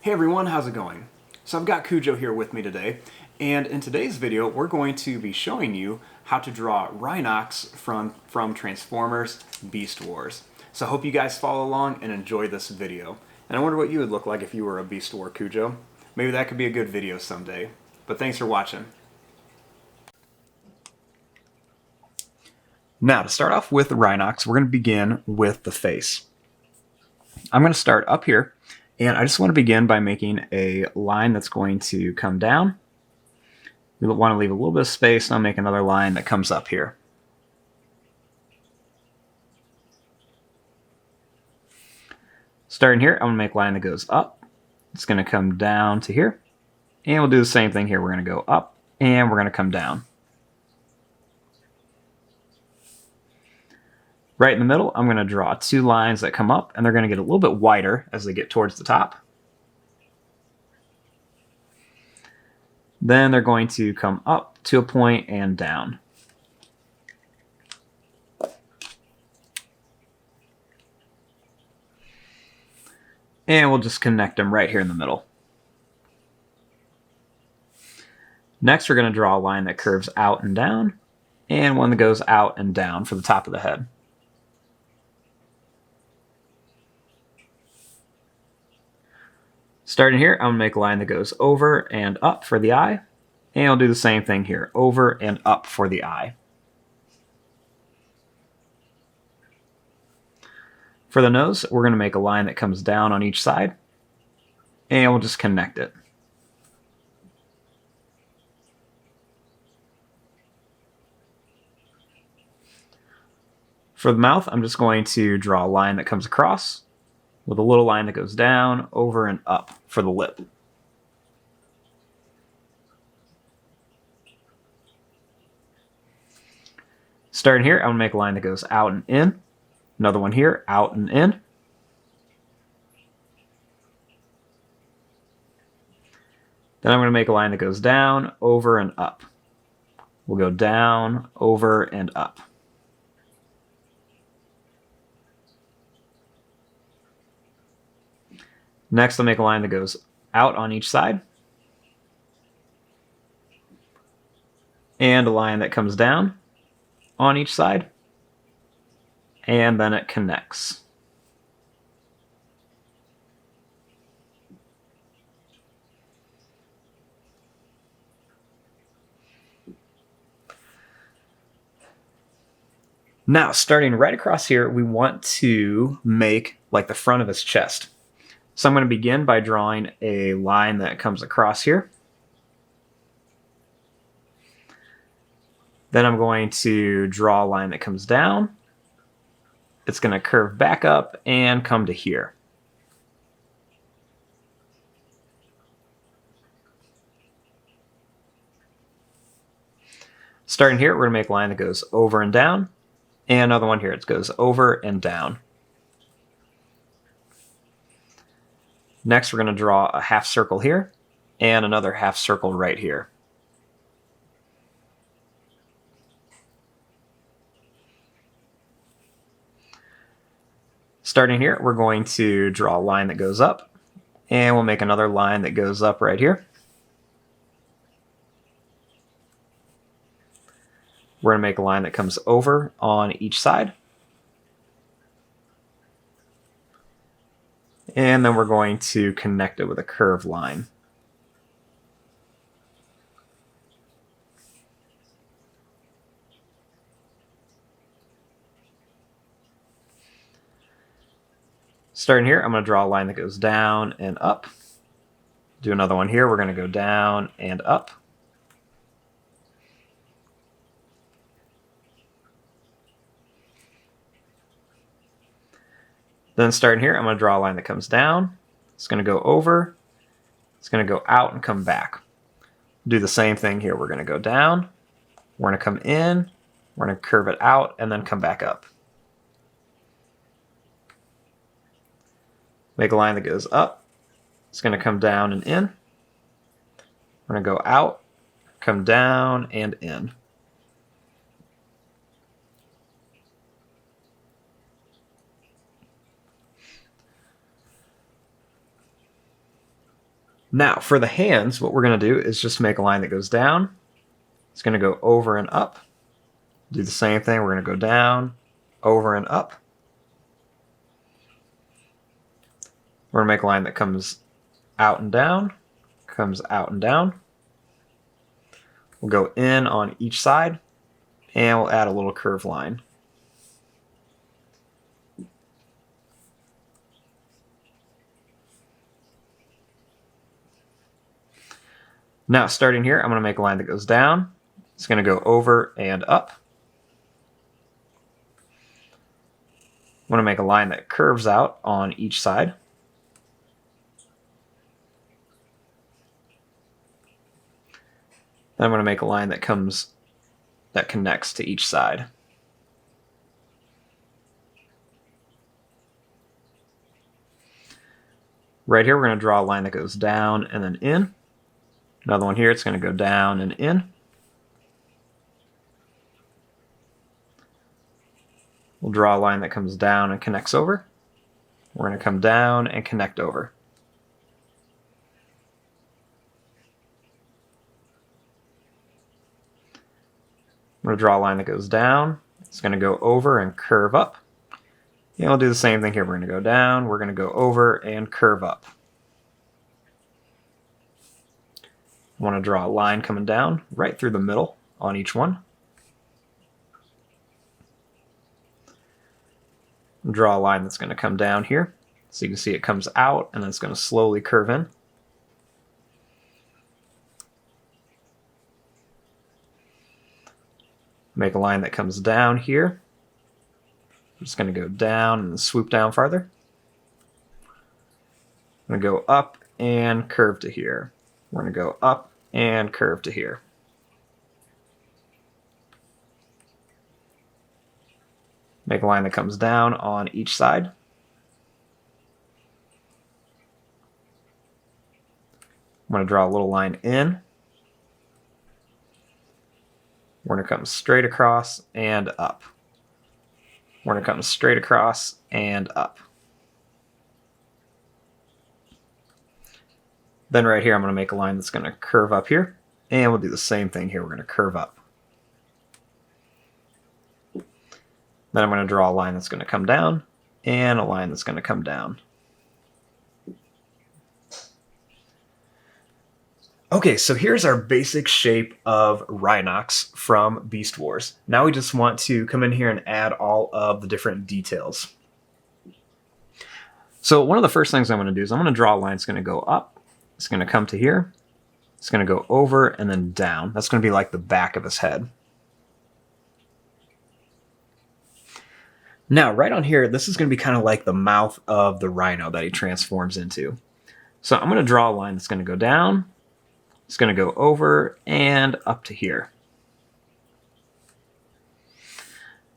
Hey everyone, how's it going? So I've got Cujo here with me today, and in today's video we're going to be showing you how to draw RHINOX from Transformers Beast Wars. So I hope you guys follow along and enjoy this video. And I wonder what you would look like if you were a Beast War Cujo. Maybe that could be a good video someday. But thanks for watching. Now to start off with RHINOX, we're going to begin with the face. I'm going to start up here. And I just want to begin by making a line that's going to come down. We want to leave a little bit of space, and I'll make another line that comes up here. Starting here, I'm going to make a line that goes up. It's going to come down to here. And we'll do the same thing here. We're going to go up, and we're going to come down. Right in the middle, I'm going to draw two lines that come up, and they're going to get a little bit wider as they get towards the top. Then they're going to come up to a point and down. And we'll just connect them right here in the middle. Next, we're going to draw a line that curves out and down, and one that goes out and down for the top of the head. Starting here, I'm going to make a line that goes over and up for the eye, and I'll do the same thing here, over and up for the eye. For the nose, we're going to make a line that comes down on each side, and we'll just connect it. For the mouth, I'm just going to draw a line that comes across, with a little line that goes down, over, and up for the lip. Starting here, I'm going to make a line that goes out and in. Another one here, out and in. Then I'm going to make a line that goes down, over, and up. We'll go down, over, and up. Next, I'll make a line that goes out on each side. And a line that comes down on each side. And then it connects. Now, starting right across here, we want to make like the front of his chest. So I'm going to begin by drawing a line that comes across here. Then I'm going to draw a line that comes down. It's going to curve back up and come to here. Starting here, we're going to make a line that goes over and down. And another one here, it goes over and down. Next, we're going to draw a half circle here and another half circle right here. Starting here, we're going to draw a line that goes up, and we'll make another line that goes up right here. We're going to make a line that comes over on each side. And then we're going to connect it with a curved line. Starting here, I'm going to draw a line that goes down and up. Do another one here. We're going to go down and up. Then starting here, I'm going to draw a line that comes down. It's going to go over. It's going to go out and come back. Do the same thing here. We're going to go down. We're going to come in. We're going to curve it out and then come back up. Make a line that goes up. It's going to come down and in. We're going to go out, come down, and in. Now for the hands, what we're going to do is just make a line that goes down. It's going to go over and up. Do the same thing. We're going to go down, over and up. We're going to make a line that comes out and down, comes out and down. We'll go in on each side, and we'll add a little curved line. Now starting here, I'm going to make a line that goes down. It's going to go over and up. I'm going to make a line that curves out on each side. Then I'm going to make a line that connects to each side. Right here, we're going to draw a line that goes down and then in. Another one here, it's going to go down and in. We'll draw a line that comes down and connects over. We're going to come down and connect over. I'm going to draw a line that goes down. It's going to go over and curve up. And we'll do the same thing here. We're going to go down, we're going to go over and curve up. I want to draw a line coming down right through the middle on each one. Draw a line that's going to come down here. So you can see it comes out and then it's going to slowly curve in. Make a line that comes down here. I'm just going to go down and swoop down farther. I'm going to go up and curve to here. We're going to go up and curve to here. Make a line that comes down on each side. I'm going to draw a little line in. We're going to come straight across and up. We're going to come straight across and up. Then right here, I'm going to make a line that's going to curve up here. And we'll do the same thing here. We're going to curve up. Then I'm going to draw a line that's going to come down and a line that's going to come down. Okay, so here's our basic shape of RHINOX from Beast Wars. Now we just want to come in here and add all of the different details. So one of the first things I'm going to do is I'm going to draw a line that's going to go up. It's going to come to here. It's going to go over and then down. That's going to be like the back of his head. Now, right on here, this is going to be kind of like the mouth of the rhino that he transforms into. So I'm going to draw a line that's going to go down. It's going to go over and up to here.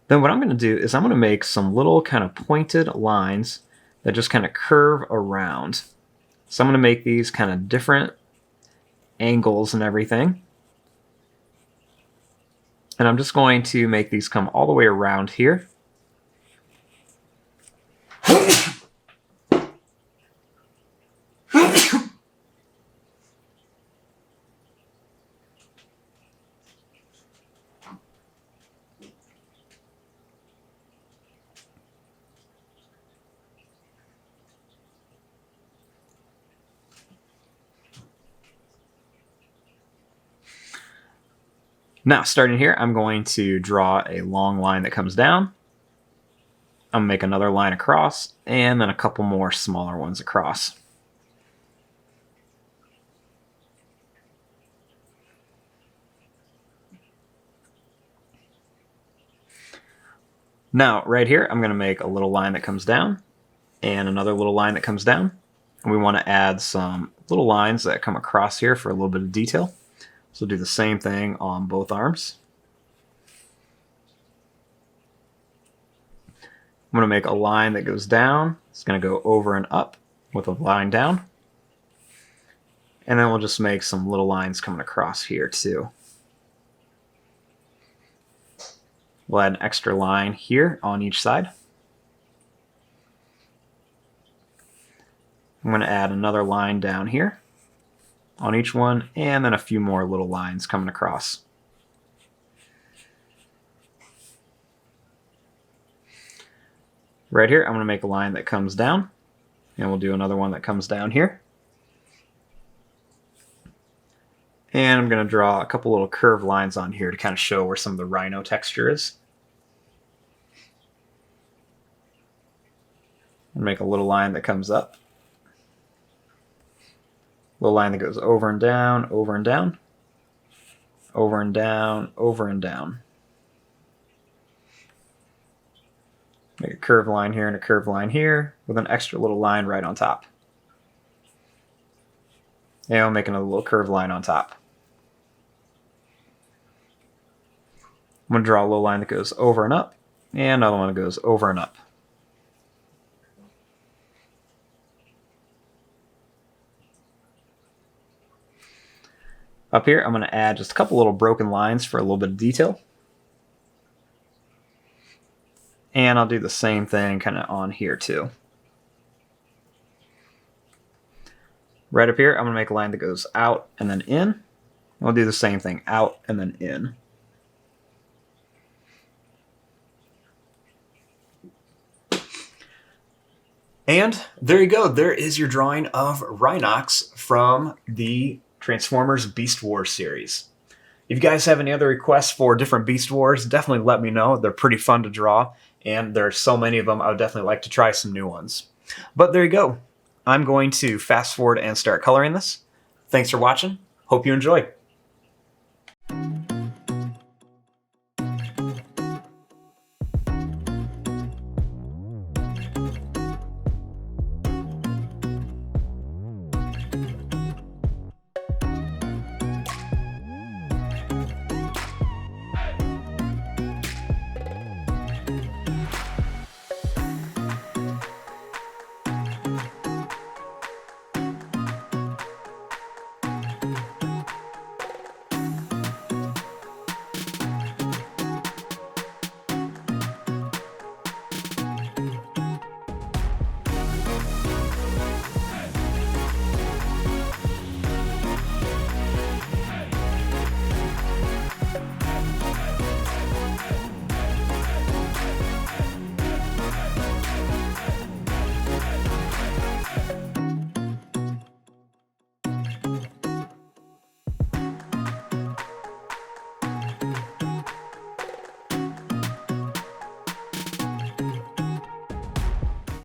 Then what I'm going to do is I'm going to make some little kind of pointed lines that just kind of curve around. So I'm going to make these kind of different angles and everything. And I'm just going to make these come all the way around here. Now, starting here, I'm going to draw a long line that comes down. I'm going to make another line across, and then a couple more smaller ones across. Now, right here, I'm going to make a little line that comes down, and another little line that comes down. And we want to add some little lines that come across here for a little bit of detail. So do the same thing on both arms. I'm going to make a line that goes down. It's going to go over and up with a line down. And then we'll just make some little lines coming across here too. We'll add an extra line here on each side. I'm going to add another line down here. on each one, and then a few more little lines coming across. Right here, I'm going to make a line that comes down, and we'll do another one that comes down here. And I'm going to draw a couple little curved lines on here to kind of show where some of the rhino texture is. And make a little line that comes up. Little line that goes over and down, over and down, over and down, over and down. Make a curved line here and a curved line here with an extra little line right on top. And I'll make another little curved line on top. I'm going to draw a little line that goes over and up, and another one that goes over and up. Up here, I'm going to add just a couple little broken lines for a little bit of detail. And I'll do the same thing kind of on here too. Right up here, I'm going to make a line that goes out and then in. I'll do the same thing, out and then in. And there you go. There is your drawing of Rhinox from the Transformers Beast Wars series. If you guys have any other requests for different Beast Wars, definitely let me know. They're pretty fun to draw, and there are so many of them, I would definitely like to try some new ones. But there you go. I'm going to fast forward and start coloring this. Thanks for watching. Hope you enjoy.